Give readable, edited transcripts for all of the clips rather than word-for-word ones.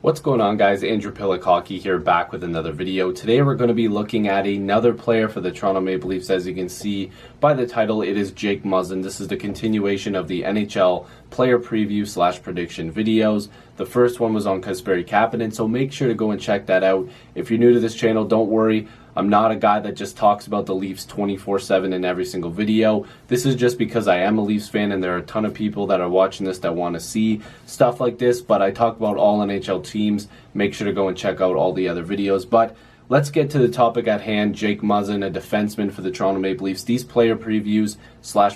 What's going on, guys? Andrew Piluk Hockey here, back with another video. Today we're going to be looking at another player for the Toronto Maple Leafs. As you can see by the title, it is Jake Muzzin. This is the continuation of the NHL player preview / prediction videos. The first one was on Kasperi Kapanen, so make sure to go and check that out. If you're new to this channel, don't worry. I'm not a guy that just talks about the Leafs 24/7 in every single video. This is just because I am a Leafs fan and there are a ton of people that are watching this that want to see stuff like this, but I talk about all NHL teams. Make sure to go and check out all the other videos. But let's get to the topic at hand. Jake Muzzin, a defenseman for the Toronto Maple Leafs. These player previews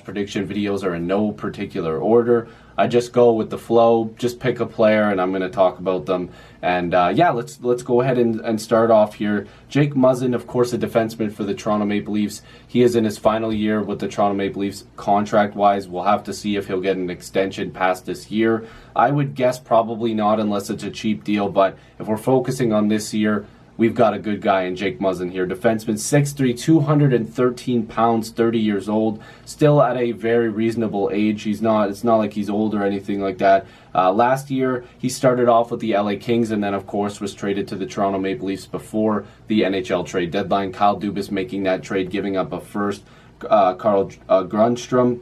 / prediction videos are in no particular order. I just go with the flow, just pick a player, and I'm going to talk about them. And yeah, let's go ahead and start off here. Jake Muzzin, of course, a defenseman for the Toronto Maple Leafs. He is in his final year with the Toronto Maple Leafs contract-wise. We'll have to see if he'll get an extension past this year. I would guess probably not unless it's a cheap deal, but if we're focusing on this year, we've got a good guy in Jake Muzzin here. Defenseman, 6'3", 213 pounds, 30 years old. Still at a very reasonable age. It's not like he's old or anything like that. Last year, he started off with the LA Kings and then, of course, was traded to the Toronto Maple Leafs before the NHL trade deadline. Kyle Dubas making that trade, giving up a first, Carl Grundstrom,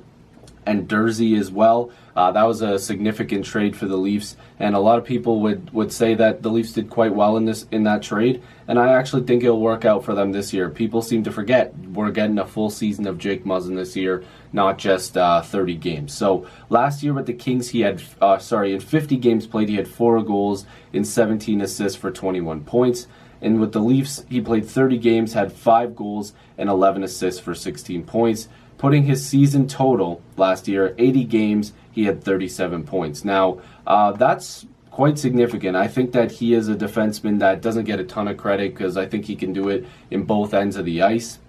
and Dursey as well. That was a significant trade for the Leafs, and a lot of people would say that the Leafs did quite well in that trade, and I actually think it'll work out for them this year. People seem to forget we're getting a full season of Jake Muzzin this year, not just 30 games. So last year with the Kings, he had in 50 games played, he had 4 goals in 17 assists for 21 points. And with the Leafs, he played 30 games, had 5 goals and 11 assists for 16 points. Putting his season total last year, 80 games, he had 37 points. Now, that's quite significant. I think that he is a defenseman that doesn't get a ton of credit because I think he can do it in both ends of the ice.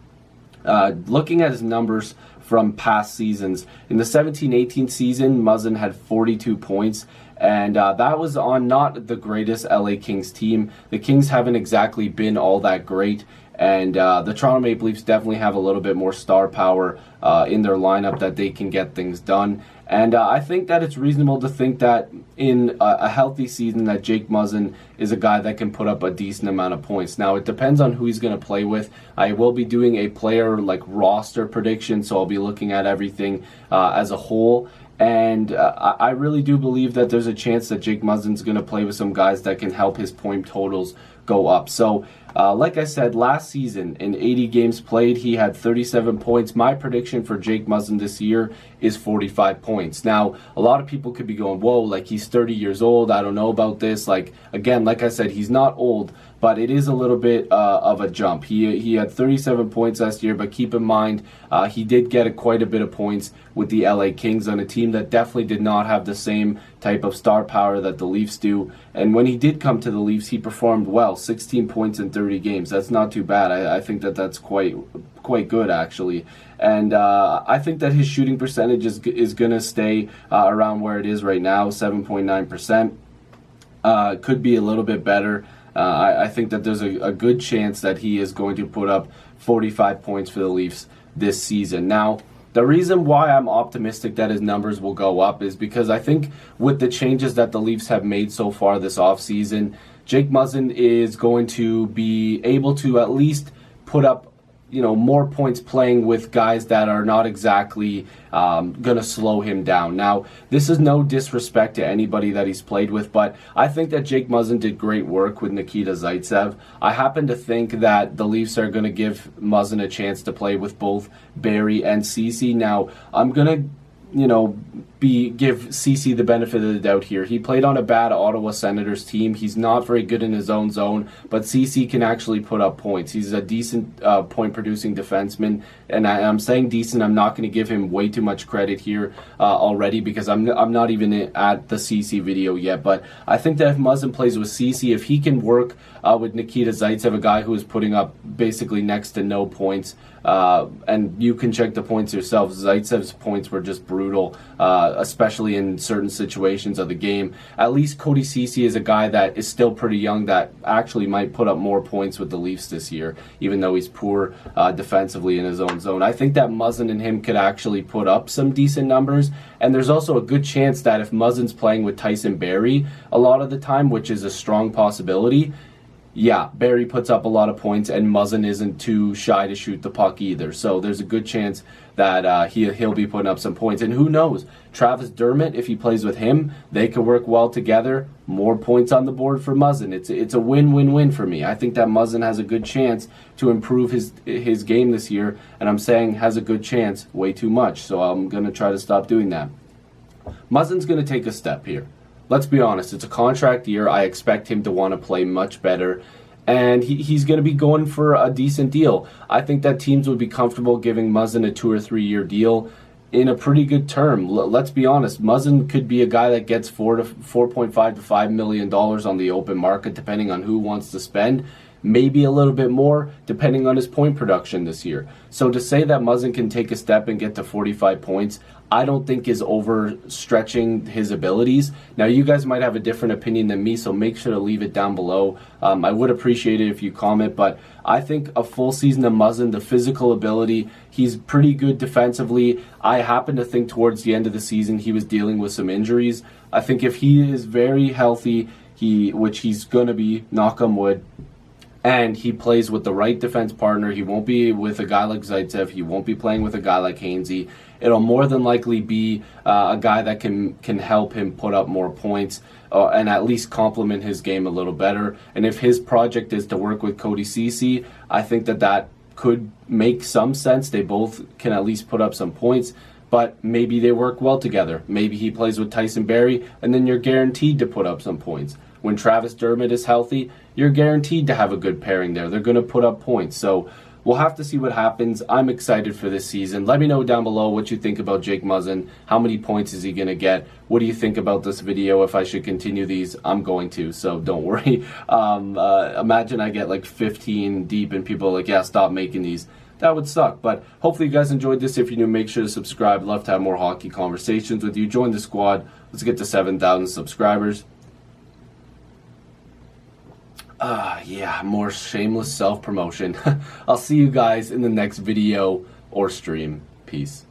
Looking at his numbers from past seasons, in the 17-18 season, Muzzin had 42 points. And that was on not the greatest LA Kings team. The Kings haven't exactly been all that great. And the Toronto Maple Leafs definitely have a little bit more star power in their lineup that they can get things done. And I think that it's reasonable to think that in a healthy season that Jake Muzzin is a guy that can put up a decent amount of points. Now, it depends on who he's going to play with. I will be doing a player roster prediction, so I'll be looking at everything as a whole. And I really do believe that there's a chance that Jake Muzzin's going to play with some guys that can help his point totals go up. So, like I said, last season, in 80 games played, he had 37 points. My prediction for Jake Muzzin this year is 45 points. Now, a lot of people could be going, whoa, he's 30 years old. I don't know about this. Again, like I said, he's not old, but it is a little bit of a jump. He had 37 points last year, but keep in mind, he did get quite a bit of points with the LA Kings on a team that definitely did not have the same type of star power that the Leafs do. And when he did come to the Leafs, he performed well, 16 points in 30 games. That's not too bad. I think that's quite good, actually. And I think that his shooting percentage is going to stay around where it is right now, 7.9%. Could be a little bit better. I think that there's a good chance that he is going to put up 45 points for the Leafs this season. Now, the reason why I'm optimistic that his numbers will go up is because I think with the changes that the Leafs have made so far this offseason, Jake Muzzin is going to be able to at least put up more points playing with guys that are not exactly going to slow him down. Now, this is no disrespect to anybody that he's played with, but I think that Jake Muzzin did great work with Nikita Zaitsev. I happen to think that the Leafs are going to give Muzzin a chance to play with both Barrie and Ceci. Now, I'm going to give Ceci the benefit of the doubt here. He played on a bad Ottawa Senators team. He's not very good in his own zone, but Ceci can actually put up points. He's a decent point-producing defenseman, and I'm saying decent. I'm not going to give him way too much credit here already because I'm not even at the Ceci video yet, but I think that if Muzzin plays with Ceci, if he can work with Nikita Zaitsev, a guy who is putting up basically next to no points, and you can check the points yourself. Zaitsev's points were just brutal especially in certain situations of the game. At least Cody Ceci is a guy that is still pretty young that actually might put up more points with the Leafs this year, even though he's poor defensively in his own zone. I think that Muzzin and him could actually put up some decent numbers, and there's also a good chance that if Muzzin's playing with Tyson Barrie a lot of the time, which is a strong possibility, yeah, Barrie puts up a lot of points, and Muzzin isn't too shy to shoot the puck either. So there's a good chance that he'll be putting up some points. And who knows, Travis Dermott, if he plays with him, they could work well together. More points on the board for Muzzin. It's a win-win-win for me. I think that Muzzin has a good chance to improve his game this year, and I'm saying has a good chance, way too much. So I'm going to try to stop doing that. Muzzin's going to take a step here. Let's be honest, it's a contract year. I expect him to want to play much better, and he's going to be going for a decent deal. I think that teams would be comfortable giving Muzzin a 2 or 3 year deal in a pretty good term. Let's be honest, Muzzin could be a guy that gets $4.5 to $5 million on the open market, depending on who wants to spend. Maybe a little bit more, depending on his point production this year. So to say that Muzzin can take a step and get to 45 points, I don't think is overstretching his abilities. Now, you guys might have a different opinion than me, so make sure to leave it down below. I would appreciate it if you comment, but I think a full season of Muzzin, the physical ability, he's pretty good defensively. I happen to think towards the end of the season he was dealing with some injuries. I think if he is very healthy, which he's going to be, knock on wood, and he plays with the right defense partner, he won't be with a guy like Zaitsev, he won't be playing with a guy like Hainsey. It'll more than likely be a guy that can help him put up more points and at least complement his game a little better. And if his project is to work with Cody Ceci, I think that could make some sense. They both can at least put up some points, but maybe they work well together. Maybe he plays with Tyson Barrie, and then you're guaranteed to put up some points. When Travis Dermott is healthy, you're guaranteed to have a good pairing there. They're going to put up points. So we'll have to see what happens. I'm excited for this season. Let me know down below what you think about Jake Muzzin. How many points is he going to get? What do you think about this video? If I should continue these, I'm going to, so don't worry. Imagine I get like 15 deep and people are like, yeah, stop making these. That would suck. But hopefully you guys enjoyed this. If you're new, make sure to subscribe. Love to have more hockey conversations with you. Join the squad. Let's get to 7,000 subscribers. Yeah, more shameless self-promotion. I'll see you guys in the next video or stream. Peace.